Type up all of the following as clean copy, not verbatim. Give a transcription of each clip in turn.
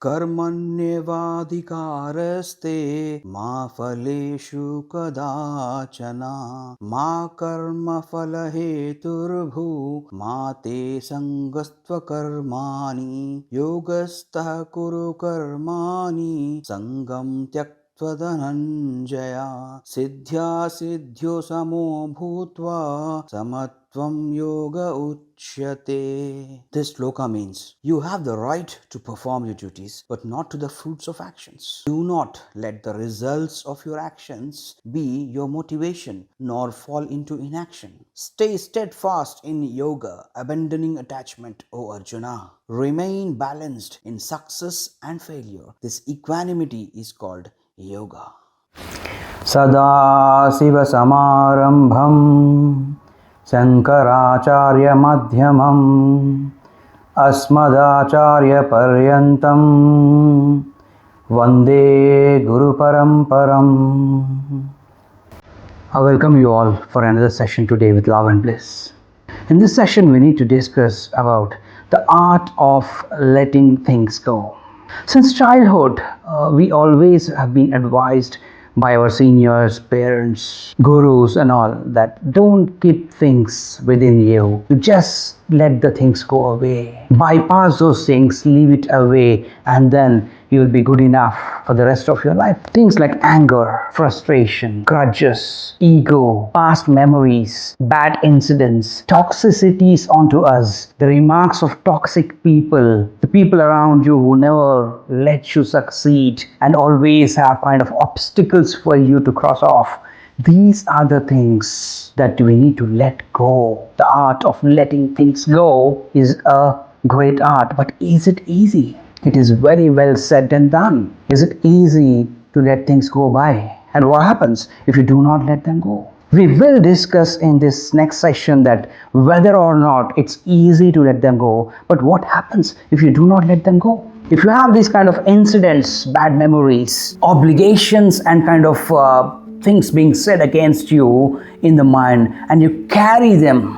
कर्मण्येवाधिकारस्ते मा फलेषु कदाचन मा कर्मफलहेतुर्भूः मा ते संगस्त्वकर्माणि योगस्थः कुरु कर्माणि संगं त्यक्त्वा धनञ्जय सिद्ध्या सिद्ध्यो समो भूत्वा समत्वं योग uchyate. This shloka means you have the right to perform your duties, but not to the fruits of actions. Do not let the results of your actions be your motivation, nor fall into inaction. Stay steadfast in yoga, abandoning attachment, O Arjuna. Remain balanced in success and failure. This equanimity is called yoga. Sadasivasamarambham Sankaracharya madhyamam Asmadacharya paryantam Vande Guru Paramparam. I welcome you all for another session today with love and bliss. In this session, we need to discuss about the art of letting things go. Since childhood, we always have been advised by our seniors, parents, gurus and all that don't keep things within you. You just let the things go away. Bypass those things, leave it away, and then you will be good enough for the rest of your life. Things like anger, frustration, grudges, ego, past memories, bad incidents, toxicities onto us, the remarks of toxic people, the people around you who never let you succeed and always have kind of obstacles for you to cross off. These are the things that we need to let go. The art of letting things go is a great art, but is it easy? It is very well said and done. Is it easy to let things go by? And what happens if you do not let them go? We will discuss in this next session that whether or not it's easy to let them go, but what happens if you do not let them go? If you have these kind of incidents, bad memories, obligations and kind of things being said against you in the mind, and you carry them,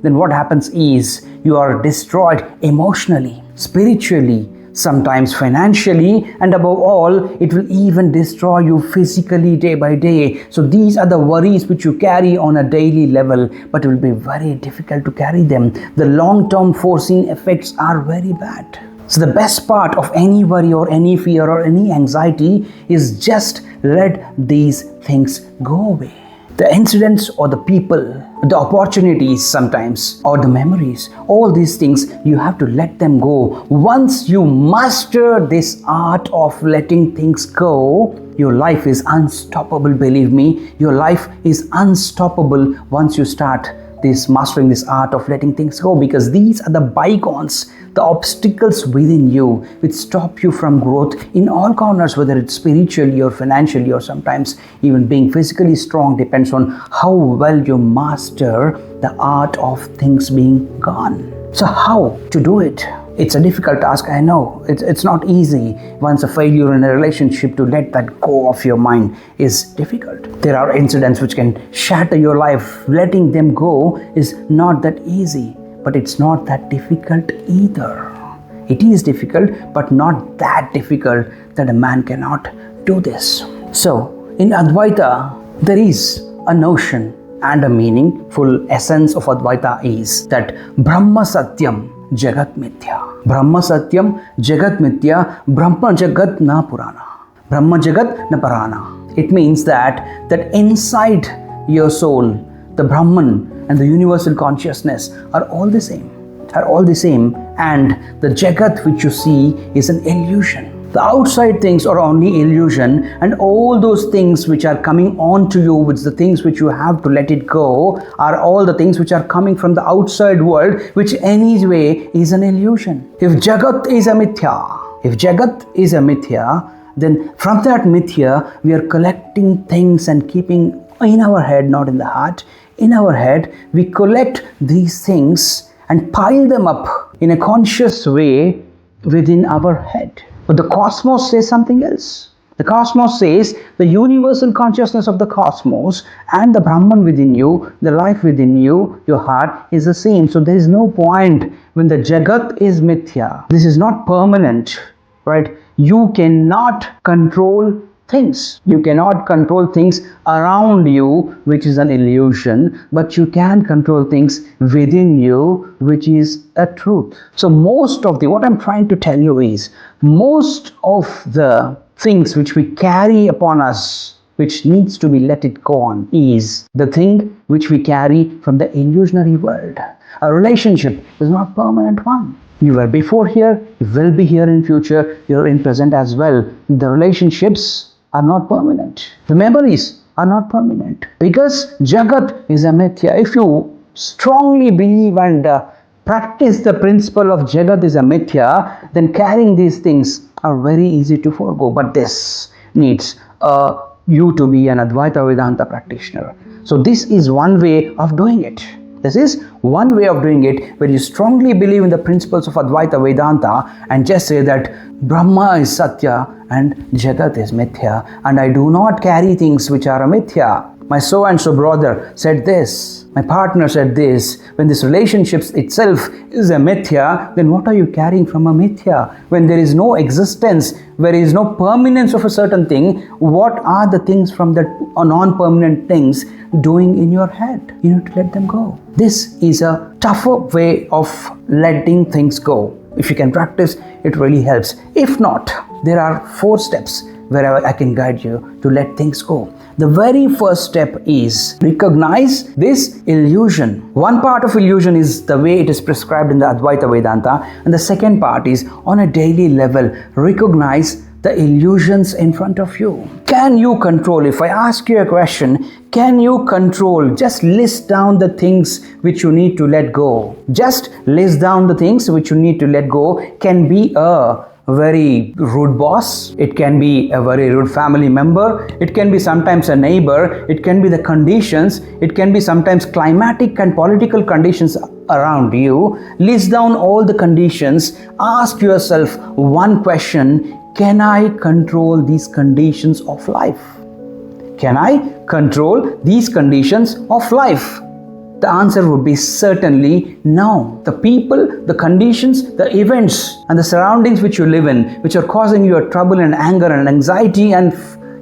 then what happens is you are destroyed emotionally, spiritually, sometimes financially, and above all, it will even destroy you physically day by day. So these are the worries which you carry on a daily level, but it will be very difficult to carry them. The long-term foreseen effects are very bad. So the best part of any worry or any fear or any anxiety is just let these things go away. The incidents or the people, the opportunities sometimes, or the memories, all these things, you have to let them go. Once you master this art of letting things go, your life is unstoppable, believe me. Your life is unstoppable once you start mastering this art of letting things go, because these are the bygones, the obstacles within you which stop you from growth in all corners, whether it's spiritually or financially or sometimes even being physically strong. Depends on how well you master the art of things being gone. So how to do it? It's a difficult task, I know. It's not easy. Once a failure in a relationship, to let that go of your mind is difficult. There are incidents which can shatter your life. Letting them go is not that easy, but it's not that difficult either. It is difficult, but not that difficult that a man cannot do this. So, in Advaita, there is a notion and a meaningful essence of Advaita is that Brahma Satyam Jagat Mithya. Brahma Satyam Jagat Mithya, Brahma Jagat na Purana. Brahma Jagat na Purana. It means that inside your soul, the Brahman and the universal consciousness are all the same. And the Jagat which you see is an illusion. The outside things are only illusion, and all those things which are coming on to you, which the things which you have to let it go, are all the things which are coming from the outside world, which anyway is an illusion. If Jagat is a mithya, then from that mithya, we are collecting things and keeping in our head, not in the heart. In our head, we collect these things and pile them up in a conscious way within our head. But the cosmos says something else. The cosmos says the universal consciousness of the cosmos and the Brahman within you, the life within you, your heart is the same. So there is no point when the Jagat is mithya. This is not permanent, right? You cannot control things. You cannot control things around you, which is an illusion, but you can control things within you, which is a truth. So what I'm trying to tell you is, most of the things which we carry upon us, which needs to be let it go on, is the thing which we carry from the illusionary world. A relationship is not a permanent one. You were before here, you will be here in future, you're in present as well. The relationships are not permanent. The memories are not permanent. Because Jagat is a mithya. If you strongly believe and practice the principle of Jagat is a mithya, then carrying these things are very easy to forego. But this needs you to be an Advaita Vedanta practitioner. So this is one way of doing it. This is one way of doing it, where you strongly believe in the principles of Advaita Vedanta and just say that Brahma is Satya and Jagat is Mithya, and I do not carry things which are a Mithya. My so and so brother said this, my partner said this. When this relationship itself is a Mithya, then what are you carrying from a Mithya? When there is no existence, there is no permanence of a certain thing, what are the things from that non-permanent things doing in your head? You need to let them go. This is a tougher way of letting things go. If you can practice, it really helps. If not, there are 4 steps where I can guide you to let things go. The very first step is recognize this illusion. One part of illusion is the way it is prescribed in the Advaita Vedanta, and the second part is on a daily level, recognize the illusions in front of you. Can you control? If I ask you a question, can you control? Just list down the things which you need to let go. Just list down the things which you need to let go. Can be a very rude boss, it can be a very rude family member, it can be sometimes a neighbor, it can be the conditions, it can be sometimes climatic and political conditions around you. List down all the conditions. Ask yourself one question: can I control these conditions of life? Can I control these conditions of life? The answer would be certainly no. The people, the conditions, the events and the surroundings which you live in, which are causing you trouble and anger and anxiety and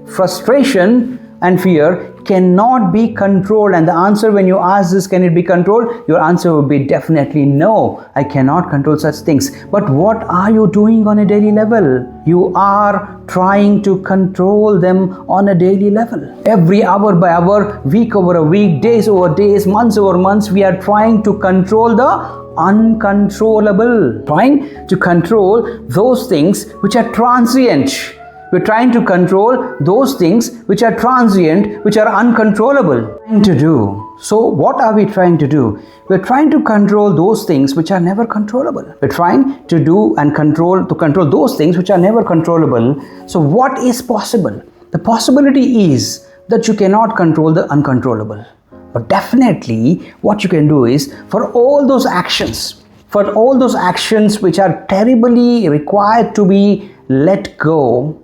frustration and fear, cannot be controlled. And the answer when you ask this, can it be controlled? Your answer would be definitely no. I cannot control such things. But what are you doing on a daily level? You are trying to control them on a daily level. Every hour by hour, week over a week, days over days, months over months, we are trying to control the uncontrollable. Trying to control those things which are transient. We're trying to control those things which are transient, which are uncontrollable. So what are we trying to do? We're trying to control those things which are never controllable. We're trying to do and control those things which are never controllable. So what is possible? The possibility is that you cannot control the uncontrollable. But definitely what you can do is, for all those actions which are terribly required to be let go,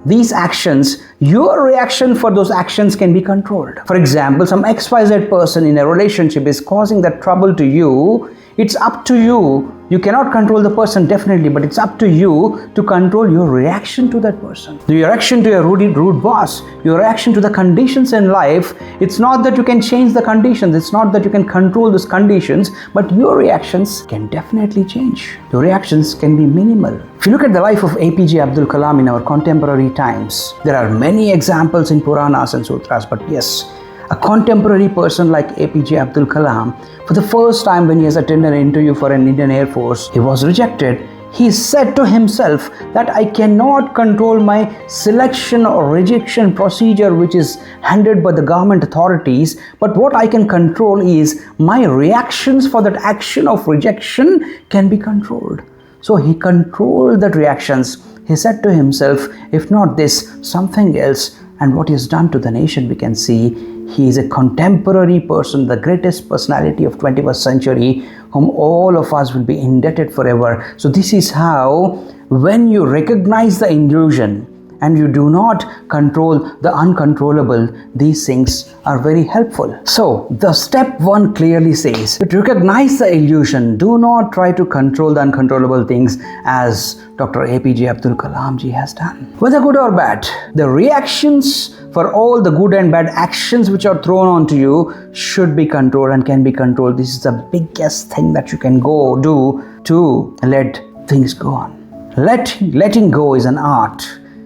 these actions, your reaction for those actions can be controlled. For example, some XYZ person in a relationship is causing that trouble to you. It's up to you. You cannot control the person definitely, but it's up to you to control your reaction to that person. Your reaction to a rude boss, your reaction to the conditions in life. It's not that you can change the conditions. It's not that you can control those conditions, but your reactions can definitely change. Your reactions can be minimal. If you look at the life of APJ Abdul Kalam in our contemporary times, there are many examples in Puranas and Sutras, but yes, a contemporary person like APJ Abdul Kalam, for the first time when he has attended an interview for an Indian Air Force, he was rejected. He said to himself that I cannot control my selection or rejection procedure which is handled by the government authorities, but what I can control is my reactions for that action of rejection can be controlled. So he controlled that reactions. He said to himself, if not this, something else. And what he has done to the nation, we can see he is a contemporary person, the greatest personality of 21st century, whom all of us will be indebted forever. So this is how, when you recognize the illusion and you do not control the uncontrollable, these things are very helpful. So the step 1 clearly says, to recognize the illusion, do not try to control the uncontrollable things as Dr. APJ Abdul Kalam Ji has done. Whether good or bad, the reactions for all the good and bad actions which are thrown onto you should be controlled and can be controlled. This is the biggest thing that you can go do to let things go on. Letting go is an art,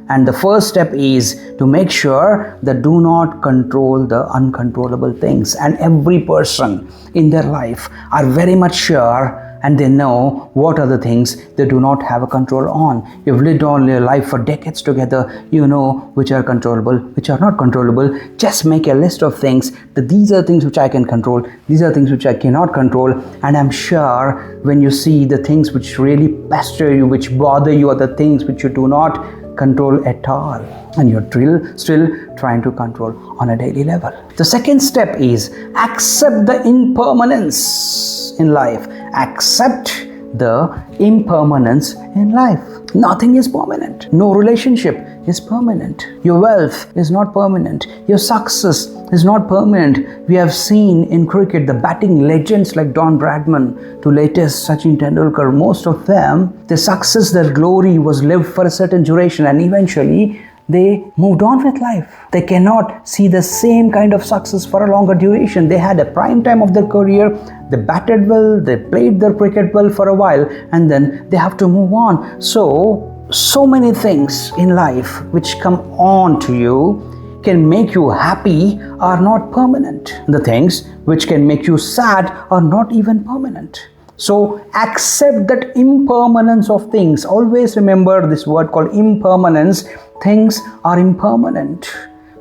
and the first step is to make sure that do not control the uncontrollable things. And every person in their life are very much sure and they know what are the things they do not have a control on. You've lived all your life for decades together. You know which are controllable, which are not controllable. Just make a list of things that these are things which I can control, these are things which I cannot control. And I'm sure when you see the things which really pester you, which bother you, are the things which you do not control at all, and you're still trying to control on a daily level. The second step is accept the impermanence in life. Accept the impermanence in life. Nothing is permanent. No relationship is permanent. Your wealth is not permanent. Your success is not permanent. We have seen in cricket the batting legends like Don Bradman to latest Sachin Tendulkar. Most of them, their success, their glory was lived for a certain duration, and eventually they moved on with life. They cannot see the same kind of success for a longer duration. They had a prime time of their career, they batted well, they played their cricket well for a while, and then they have to move on. So many things in life which come on to you can make you happy are not permanent. The things which can make you sad are not even permanent. So accept that impermanence of things. Always remember this word called impermanence. Things are impermanent.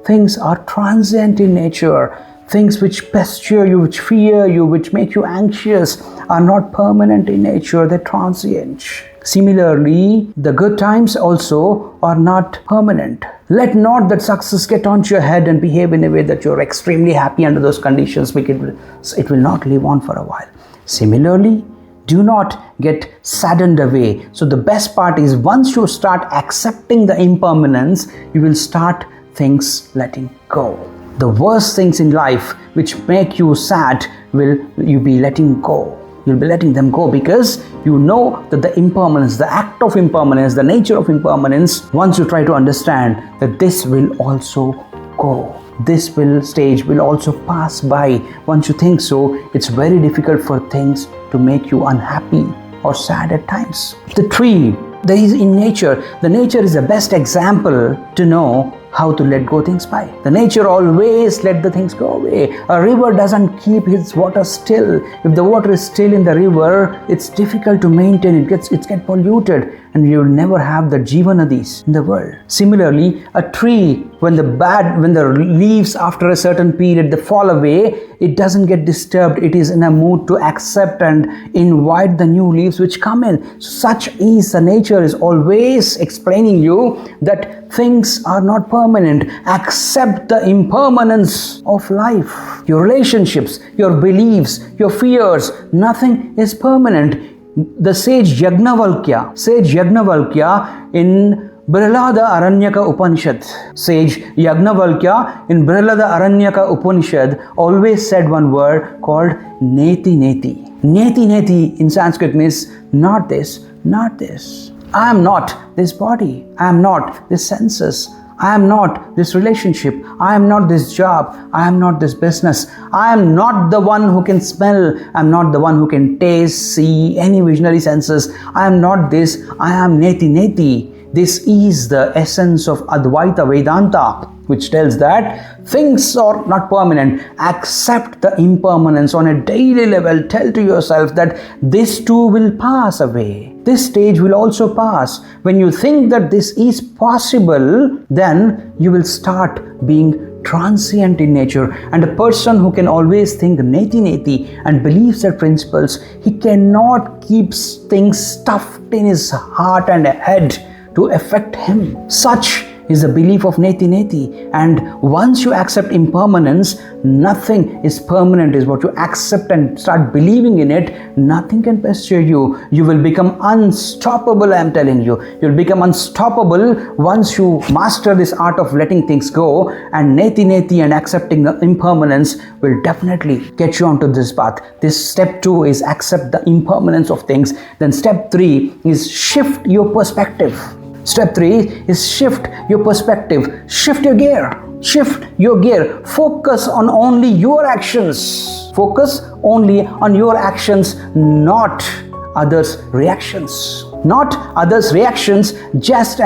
Things are transient in nature. Things which pester you, which fear you, which make you anxious are not permanent in nature. They're transient. Similarly, the good times also are not permanent. Let not that success get onto your head and behave in a way that you're extremely happy under those conditions, because it will not live on for a while. Similarly, do not get saddened away. So the best part is once you start accepting the impermanence, you will start things letting go. The worst things in life which make you sad will you be letting go. You'll be letting them go because you know that the impermanence, the act of impermanence, the nature of impermanence, once you try to understand that this will also go. This stage will also pass by. Once you think so, it's very difficult for things to make you unhappy or sad at times. The tree, there is in nature, the nature is the best example to know how to let go things by. The nature always let the things go away. A river doesn't keep its water still. If the water is still in the river, it's difficult to maintain. It gets polluted, and you will never have the Jivanadis in the world. Similarly, a tree, when the leaves after a certain period, they fall away, it doesn't get disturbed. It is in a mood to accept and invite the new leaves which come in. Such is the nature, is always explaining you that things are not permanent. Accept the impermanence of life. Your relationships, your beliefs, your fears, nothing is permanent. The sage Yagnavalkya in Brihalada Aranyaka Upanishad, sage Yagnavalkya in Brihalada Aranyaka Upanishad always said one word called Neti Neti. Neti Neti in Sanskrit means not this, not this. I am not this body. I am not this senses. I am not this relationship. I am not this job. I am not this business. I am not the one who can smell. I am not the one who can taste, see, any visionary senses. I am not this. I am Neti Neti. This is the essence of Advaita Vedanta, which tells that things are not permanent. Accept the impermanence on a daily level. Tell to yourself that this too will pass away. This stage will also pass. When you think that this is possible, then you will start being transient in nature. And a person who can always think Neti Neti and believes their principles, he cannot keep things stuffed in his heart and head to affect him. Such is the belief of neti neti. And once you accept impermanence, nothing is permanent is what you accept and start believing in it. Nothing can pester you. You will become unstoppable, I am telling you. You'll become unstoppable once you master this art of letting things go, and neti neti and accepting the impermanence will definitely get you onto this path. This step 2 is accept the impermanence of things. Then step 3 is shift your perspective. Step 3 is shift your perspective. Shift your gear. Shift your gear. Focus on only your actions. Focus only on your actions, not others' reactions. Not others' reactions, just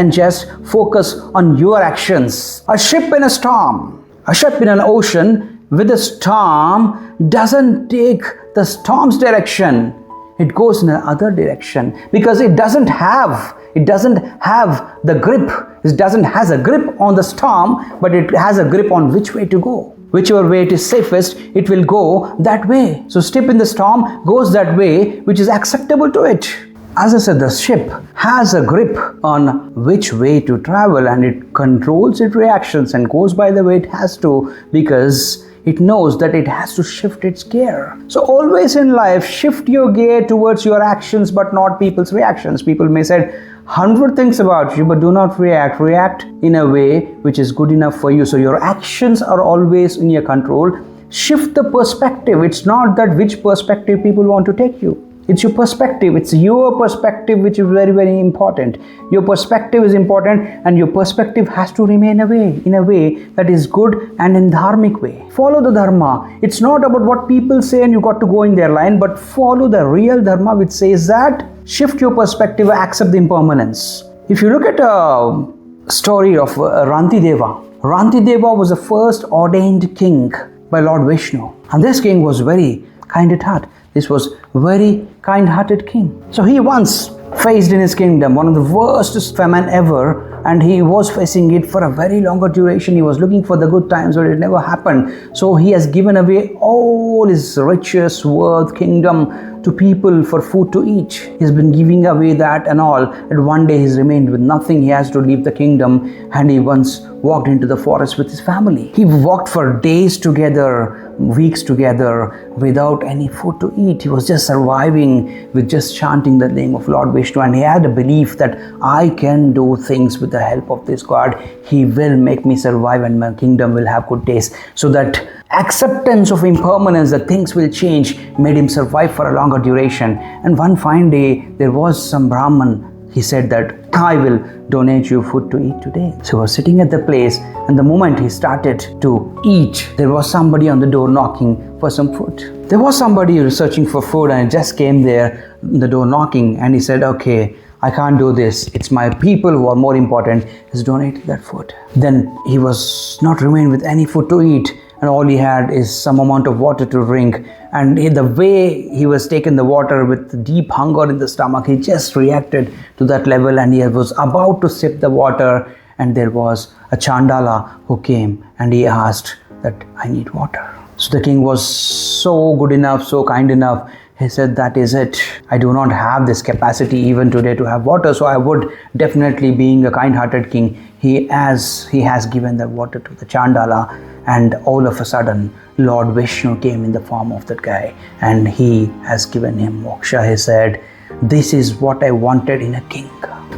focus on your actions. A ship in a storm, a ship in an ocean with a storm doesn't take the storm's direction. It goes in another direction because it doesn't have the grip. It has a grip on the storm, but it has a grip on which way to go. Whichever way it is safest, it will go that way. So ship in the storm goes that way, which is acceptable to it. As I said, the ship has a grip on which way to travel, and it controls its reactions and goes by the way it has to, because it knows that it has to shift its gear. So always in life, shift your gear towards your actions, but not people's reactions. People may say 100 things about you, but do not react. React in a way which is good enough for you. So your actions are always in your control. Shift the perspective. It's not that which perspective people want to take you. It's your perspective. It's your perspective which is very, very important. Your perspective is important, and your perspective has to remain in a way that is good and in dharmic way. Follow the dharma. It's not about what people say and you got to go in their line, but follow the real dharma which says that shift your perspective, accept the impermanence. If you look at a story of Rantideva. Rantideva was the first ordained king by Lord Vishnu, and this king was very kind at heart. This was very kind-hearted king. So he once faced in his kingdom one of the worst famine ever, and he was facing it for a very longer duration. He was looking for the good times, but it never happened. So he has given away all his riches, wealth, kingdom to people for food to eat. He's been giving away that and all, and one day he's remained with nothing. He has to leave the kingdom, and he once walked into the forest with his family. He walked for days together, weeks together, without any food to eat. He was just surviving with just chanting the name of Lord Vishnu, and he had a belief that I can do things with the help of this God. He will make me survive and my kingdom will have good days. So that acceptance of impermanence, that things will change, made him survive for a longer duration. And one fine day, there was some Brahman. He said that I will donate you food to eat today. So he was sitting at the place, and the moment he started to eat, there was somebody on the door knocking for some food. There was somebody searching for food, and just came there, the door knocking, and he said, okay, I can't do this. It's my people who are more important. He's donated that food. Then he was not remained with any food to eat, and all he had is some amount of water to drink. And the way he was taking the water with deep hunger in the stomach, he just reacted to that level, and he was about to sip the water, and there was a Chandala who came, and he asked that I need water. So the king was so good enough, so kind enough. He said, that is it. I do not have this capacity even today to have water. So I would definitely, being a kind-hearted king, he has given the water to the Chandala, and all of a sudden Lord Vishnu came in the form of that guy, and he has given him moksha. He said, this is what I wanted in a king.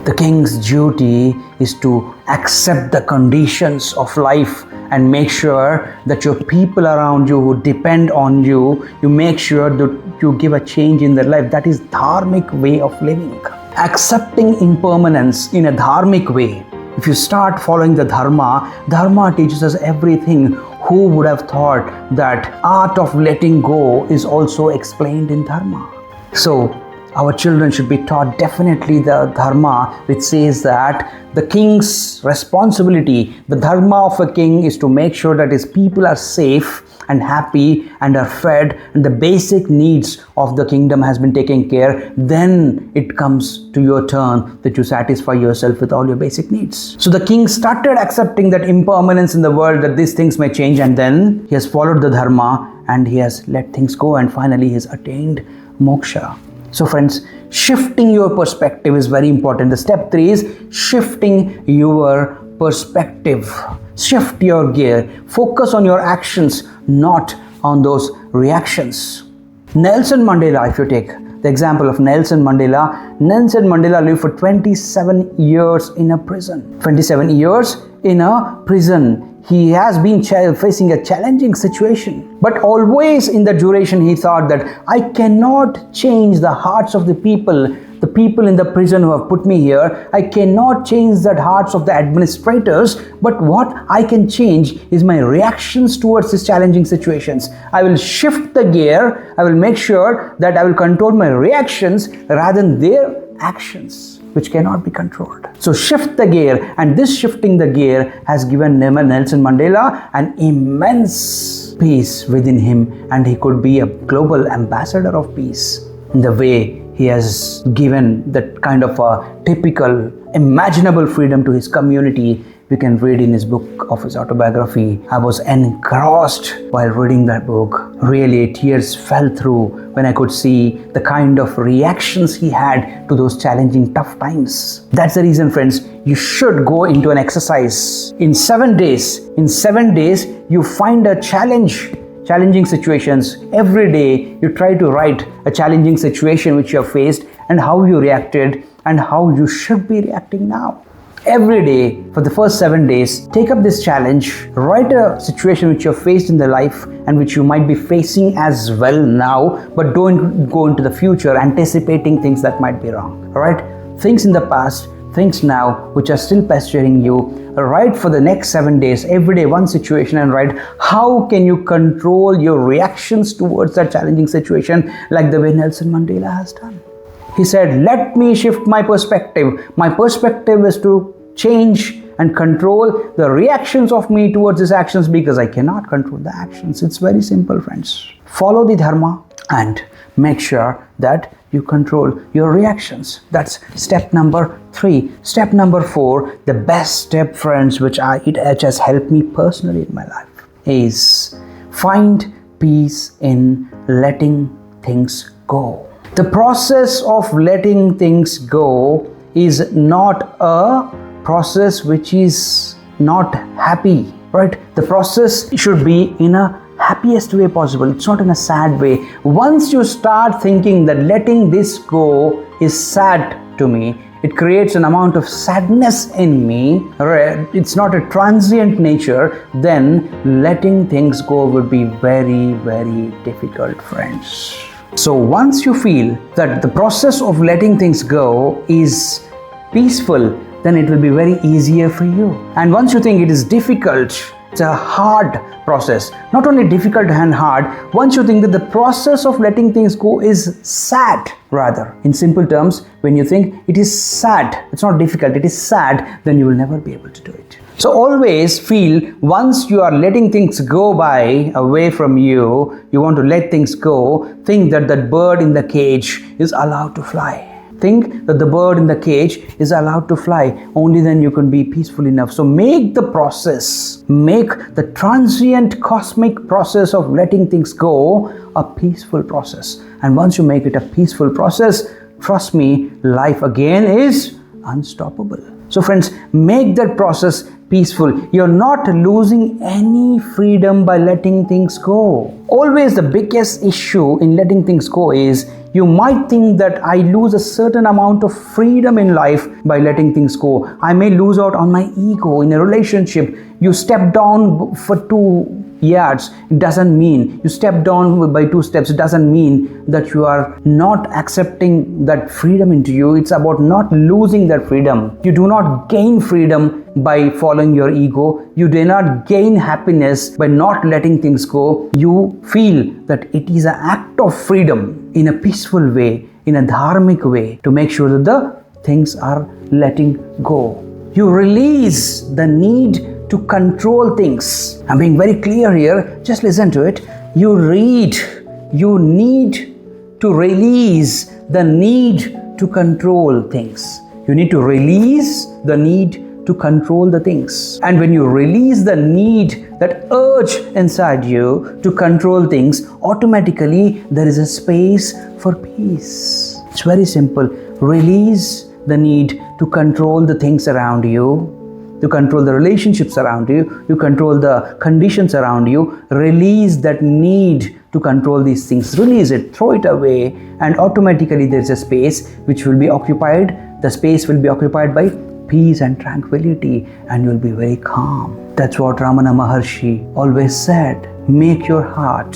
The king's duty is to accept the conditions of life and make sure that your people around you who depend on you, you make sure that you give a change in their life. That is dharmic way of living. Accepting impermanence in a dharmic way. If you start following the dharma teaches us everything. Who would have thought that art of letting go is also explained in dharma? So our children should be taught definitely the dharma which says that the king's responsibility, the dharma of a king is to make sure that his people are safe and happy and are fed, and the basic needs of the kingdom has been taken care. Then it comes to your turn that you satisfy yourself with all your basic needs. So the king started accepting that impermanence in the world, that these things may change, and then he has followed the dharma and he has let things go, and finally he has attained moksha. So friends, shifting your perspective is very important. The step 3 is shifting your perspective. Shift your gear. Focus on your actions, not on those reactions. Nelson Mandela, if you take the example of Nelson Mandela lived for 27 years in a prison. 27 years in a prison. He has been facing a challenging situation. But always in the duration he thought that I cannot change the hearts of the people in the prison who have put me here. I cannot change the hearts of the administrators, but what I can change is my reactions towards these challenging situations. I will shift the gear. I will make sure that I will control my reactions rather than their actions, which cannot be controlled. So shift the gear, and this shifting the gear has given Nelson Mandela an immense peace within him, and he could be a global ambassador of peace in the way he has given that kind of a typical, imaginable freedom to his community. We can read in his book of his autobiography. I was engrossed while reading that book. Really, tears fell through when I could see the kind of reactions he had to those challenging, tough times. That's the reason, friends, you should go into an exercise. In 7 days, you find a challenging situations. Every day you try to write a challenging situation which you have faced and how you reacted and how you should be reacting now. Every day for the first 7 days, take up this challenge. Write a situation which you have faced in the life and which you might be facing as well now, but don't go into the future anticipating things that might be wrong. Alright? Things in the past, things now which are still pestering you. Write for the next 7 days, every day one situation, and write how can you control your reactions towards that challenging situation, like the way Nelson Mandela has done. He said, let me shift my perspective. My perspective is to change and control the reactions of me towards these actions, because I cannot control the actions. It's very simple, friends. Follow the dharma and make sure that you control your reactions. That's step number 3. Step number 4, the best step, friends, which it has helped me personally in my life, is find peace in letting things go. The process of letting things go is not a process which is not happy, right? The process should be in a happiest way possible. It's not in a sad way. Once you start thinking that letting this go is sad to me, it creates an amount of sadness in me, right? It's not a transient nature, then letting things go would be very, very difficult, friends. So once you feel that the process of letting things go is peaceful, then it will be very easier for you. And once you think it is difficult, it's a hard process, not only difficult and hard, once you think that the process of letting things go is sad, rather, in simple terms, when you think it is sad, it's not difficult, it is sad, then you will never be able to do it. So always feel, once you are letting things go by away from you, you want to let things go, think that that bird in the cage is allowed to fly. Think that the bird in the cage is allowed to fly. Only then you can be peaceful enough. So make the process, make the transient cosmic process of letting things go a peaceful process. And once you make it a peaceful process, trust me, life again is unstoppable. So friends, make that process peaceful. You're not losing any freedom by letting things go. Always the biggest issue in letting things go is you might think that I lose a certain amount of freedom in life by letting things go. I may lose out on my ego in a relationship. You step down for 2 yards, it doesn't mean you step down by 2 steps. It doesn't mean that you are not accepting that freedom into you. It's about not losing that freedom. You do not gain freedom by following your ego. You do not gain happiness by not letting things go. You feel that it is an act of freedom in a peaceful way, in a dharmic way, to make sure that the things are letting go. You release the need to control things. I'm being very clear here. Just listen to it. You need to release the need to control things. You need to release the need to control the things. And when you release the need, that urge inside you to control things, automatically there is a space for peace. It's very simple. Release the need to control the things around you. you control the relationships around you, you control the conditions around you. Release that need to control these things. Release it, throw it away, and automatically there's a space which will be occupied. The space will be occupied by peace and tranquility, and you'll be very calm. That's what Ramana Maharshi always said. Make your heart.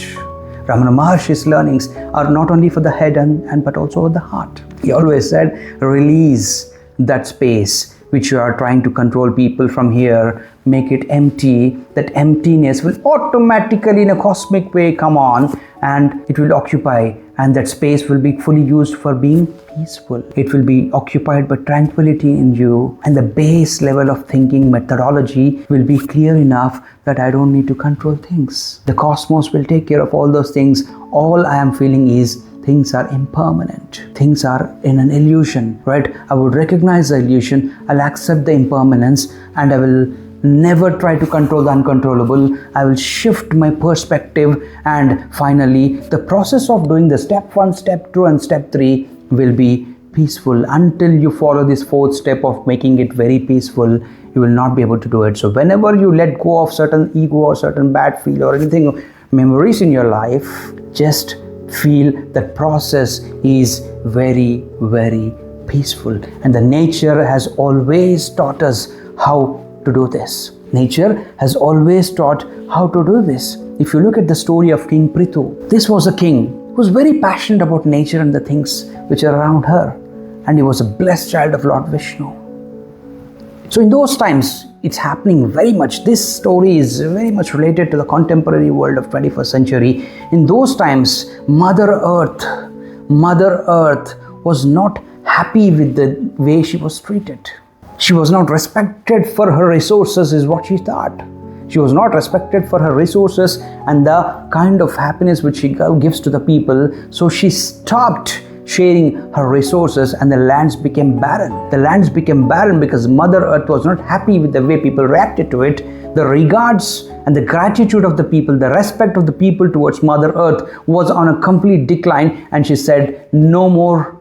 Ramana Maharshi's learnings are not only for the head and but also for the heart. He always said, release that space which you are trying to control people from here. Make it empty. That emptiness will automatically in a cosmic way come on, and it will occupy, and that space will be fully used for being peaceful. It will be occupied by tranquility in you, and the base level of thinking methodology will be clear enough that I don't need to control things. The cosmos will take care of all those things. All I am feeling is things are impermanent. Things are in an illusion, right? I would recognize the illusion. I'll accept the impermanence, and I will never try to control the uncontrollable. I will shift my perspective, and finally the process of doing the step 1, step 2 and step 3 will be peaceful. Until you follow this 4th step of making it very peaceful, you will not be able to do it. So whenever you let go of certain ego or certain bad feel or anything, memories in your life, just feel that process is very, very peaceful. And the nature has always taught us how to do this. Nature has always taught how to do this. If you look at the story of King Prithu, this was a king who was very passionate about nature and the things which are around her, and he was a blessed child of Lord Vishnu. So in those times, it's happening very much. This story is very much related to the contemporary world of 21st century. In those times, Mother Earth was not happy with the way she was treated. She was not respected for her resources, is what she thought. She was not respected for her resources and the kind of happiness which she gives to the people. So she stopped sharing her resources, and the lands became barren. The lands became barren because Mother Earth was not happy with the way people reacted to it. The regards and the gratitude of the people, the respect of the people towards Mother Earth was on a complete decline, and she said, no more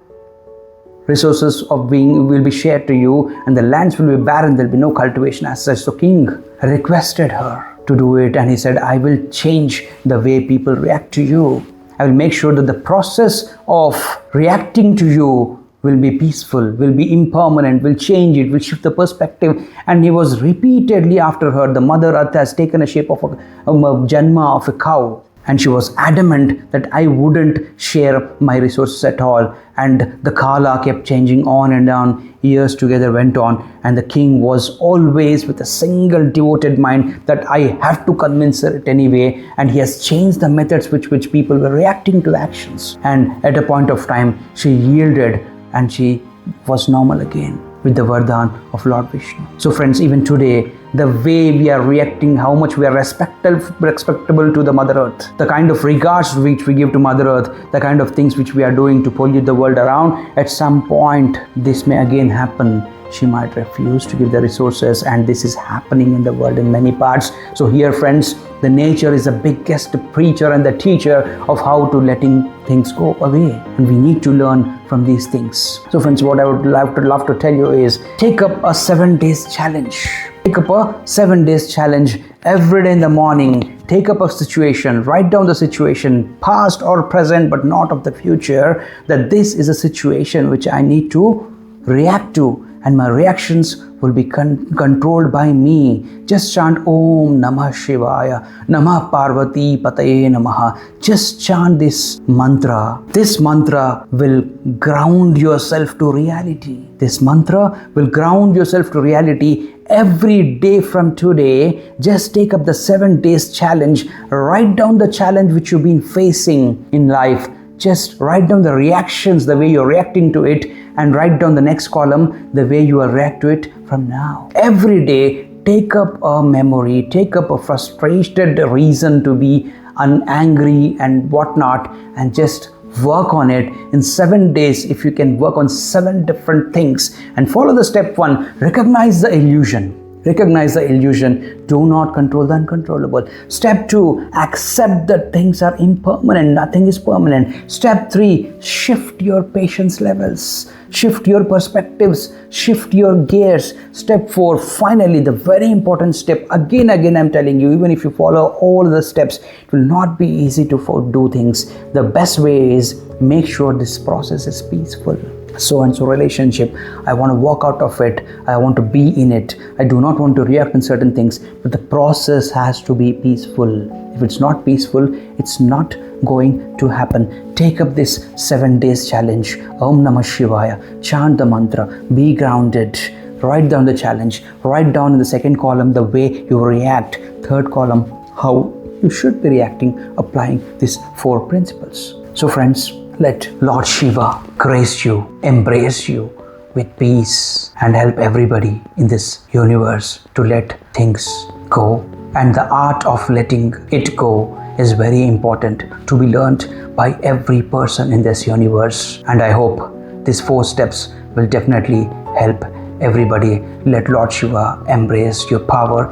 resources will be shared to you, and the lands will be barren. There will be no cultivation as such. So king requested her to do it, and he said, I will change the way people react to you. I will make sure that the process of reacting to you will be peaceful, will be impermanent, will change it, will shift the perspective. And he was repeatedly after her. The Mother Earth has taken a shape of a janma of a cow. And she was adamant that I wouldn't share my resources at all. And the Kala kept changing on and on. Years together went on. And the king was always with a single devoted mind that I have to convince her it anyway. And he has changed the methods which people were reacting to the actions. And at a point of time, she yielded and she was normal again with the Vardhan of Lord Vishnu. So friends, even today, the way we are reacting, how much we are respectable to the Mother Earth, the kind of regards which we give to Mother Earth, the kind of things which we are doing to pollute the world around, at some point this may again happen. She might refuse to give the resources, and this is happening in the world in many parts. So here friends, the nature is the biggest preacher and the teacher of how to letting things go away, and we need to learn from these things. So friends, what I would love to tell you is, take up a 7 days challenge. Take up a 7 days challenge every day in the morning. Take up a situation, write down the situation, past or present, but not of the future, that this is a situation which I need to react to, and my reactions will be controlled by me. Just chant Om Namah Shivaya, Namah Parvati Pataye Namaha. Just chant this mantra. This mantra will ground yourself to reality. This mantra will ground yourself to reality. Every day from today, just take up the 7 days challenge. Write down the challenge which you've been facing in life. Just write down the reactions, the way you're reacting to it, and write down the next column, the way you will react to it from now. Every day, take up a memory, take up a frustrated reason to be angry and whatnot, and just work on it. In 7 days, if you can work on 7 different things and follow the step 1, recognize the illusion. Recognize the illusion. Do not control the uncontrollable. Step 2, accept that things are impermanent. Nothing is permanent. Step 3, shift your patience levels. Shift your perspectives. Shift your gears. Step 4, finally, the very important step. Again, I'm telling you, even if you follow all the steps, it will not be easy to do things. The best way is make sure this process is peaceful. So and so relationship, I want to walk out of it. I want to be in it. I do not want to react in certain things, but the process has to be peaceful. If it's not peaceful, it's not going to happen. Take up this 7 days challenge. Om Namah Shivaya. Chant the mantra. Be grounded. Write down the challenge. Write down in the second column the way you react. Third column, how you should be reacting, applying these 4 principles. So friends, let Lord Shiva grace you, embrace you with peace, and help everybody in this universe to let things go. And the art of letting it go is very important to be learnt by every person in this universe. And I hope these 4 steps will definitely help everybody. Let Lord Shiva embrace your power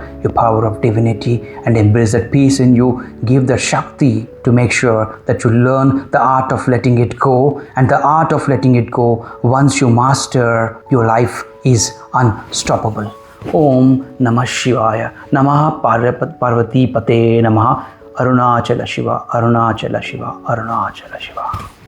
of divinity, and embrace that peace in you. Give the Shakti to make sure that you learn the art of letting it go. And the art of letting it go, once you master, your life is unstoppable. Om Namah Shivaya. Namah Parvati Pate Namah. Arunachala Shiva, Arunachala Shiva, Arunachala Shiva.